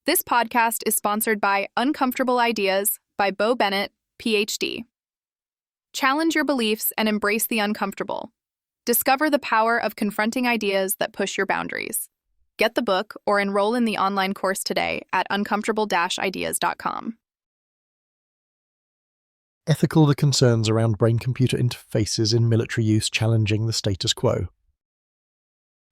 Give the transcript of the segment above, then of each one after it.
This podcast is sponsored by Uncomfortable Ideas by Bo Bennett, PhD. Challenge your beliefs and embrace the uncomfortable. Discover the power of confronting ideas that push your boundaries. Get the book or enroll in the online course today at uncomfortable-ideas.com. Ethical the concerns around brain-computer interfaces in military use challenging the status quo.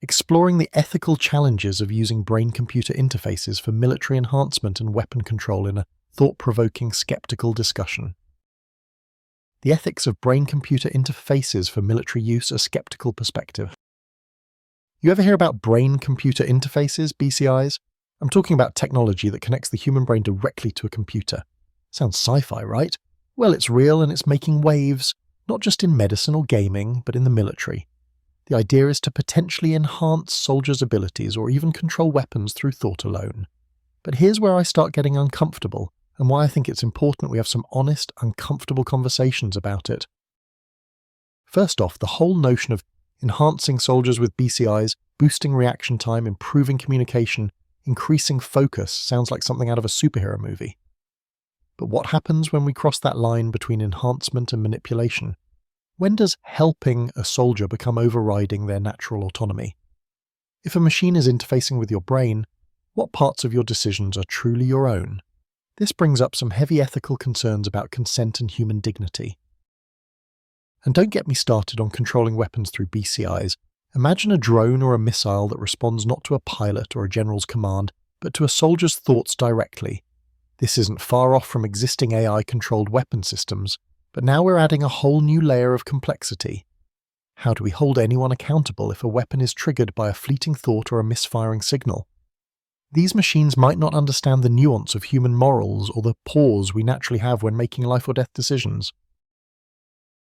Exploring the ethical challenges of using brain-computer interfaces for military enhancement and weapon control in a thought-provoking skeptical discussion. The ethics of brain-computer interfaces for military use, a skeptical perspective. You ever hear about brain-computer interfaces, BCIs? I'm talking about technology that connects the human brain directly to a computer. Sounds sci-fi, right? Well, it's real and it's making waves, not just in medicine or gaming, but in the military. The idea is to potentially enhance soldiers' abilities or even control weapons through thought alone. But here's where I start getting uncomfortable, and why I think it's important we have some honest, uncomfortable conversations about it. First off, the whole notion of enhancing soldiers with BCIs, boosting reaction time, improving communication, increasing focus sounds like something out of a superhero movie. But what happens when we cross that line between enhancement and manipulation? When does helping a soldier become overriding their natural autonomy? If a machine is interfacing with your brain, what parts of your decisions are truly your own? This brings up some heavy ethical concerns about consent and human dignity. And don't get me started on controlling weapons through BCIs. Imagine a drone or a missile that responds not to a pilot or a general's command, but to a soldier's thoughts directly. This isn't far off from existing AI-controlled weapon systems, but now we're adding a whole new layer of complexity. How do we hold anyone accountable if a weapon is triggered by a fleeting thought or a misfiring signal? These machines might not understand the nuance of human morals or the pause we naturally have when making life or death decisions.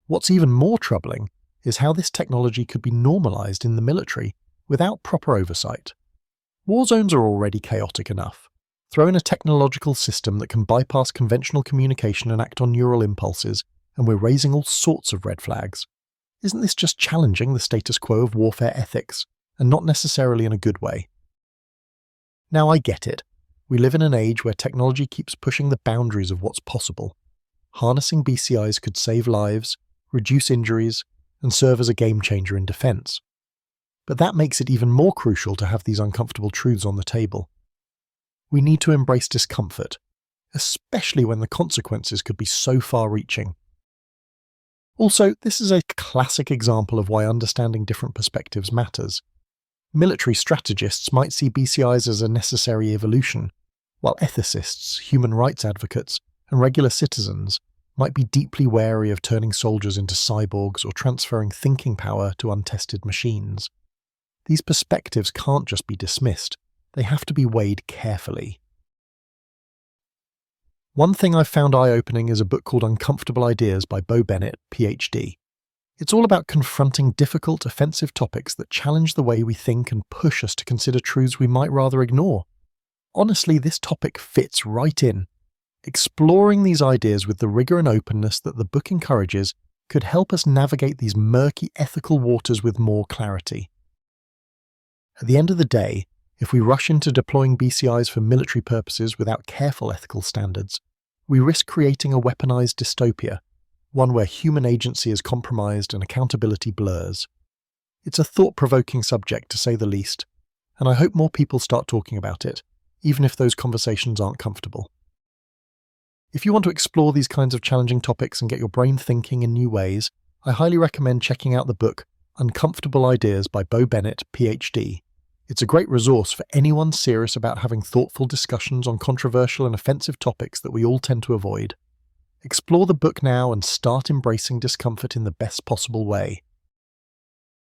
What's even more troubling is how this technology could be normalized in the military without proper oversight. War zones are already chaotic enough. Throw in a technological system that can bypass conventional communication and act on neural impulses, and we're raising all sorts of red flags. Isn't this just challenging the status quo of warfare ethics, and not necessarily in a good way? Now I get it. We live in an age where technology keeps pushing the boundaries of what's possible. Harnessing BCIs could save lives, reduce injuries, and serve as a game changer in defense. But that makes it even more crucial to have these uncomfortable truths on the table. We need to embrace discomfort, especially when the consequences could be so far-reaching. Also, this is a classic example of why understanding different perspectives matters. Military strategists might see BCIs as a necessary evolution, while ethicists, human rights advocates, and regular citizens might be deeply wary of turning soldiers into cyborgs or transferring thinking power to untested machines. These perspectives can't just be dismissed. They have to be weighed carefully. One thing I've found eye-opening is a book called Uncomfortable Ideas by Bo Bennett, PhD. It's all about confronting difficult, offensive topics that challenge the way we think and push us to consider truths we might rather ignore. Honestly, this topic fits right in. Exploring these ideas with the rigor and openness that the book encourages could help us navigate these murky ethical waters with more clarity. At the end of the day, if we rush into deploying BCIs for military purposes without careful ethical standards, we risk creating a weaponized dystopia, one where human agency is compromised and accountability blurs. It's a thought-provoking subject, to say the least, and I hope more people start talking about it, even if those conversations aren't comfortable. If you want to explore these kinds of challenging topics and get your brain thinking in new ways, I highly recommend checking out the book Uncomfortable Ideas by Bo Bennett, PhD. It's a great resource for anyone serious about having thoughtful discussions on controversial and offensive topics that we all tend to avoid. Explore the book now and start embracing discomfort in the best possible way.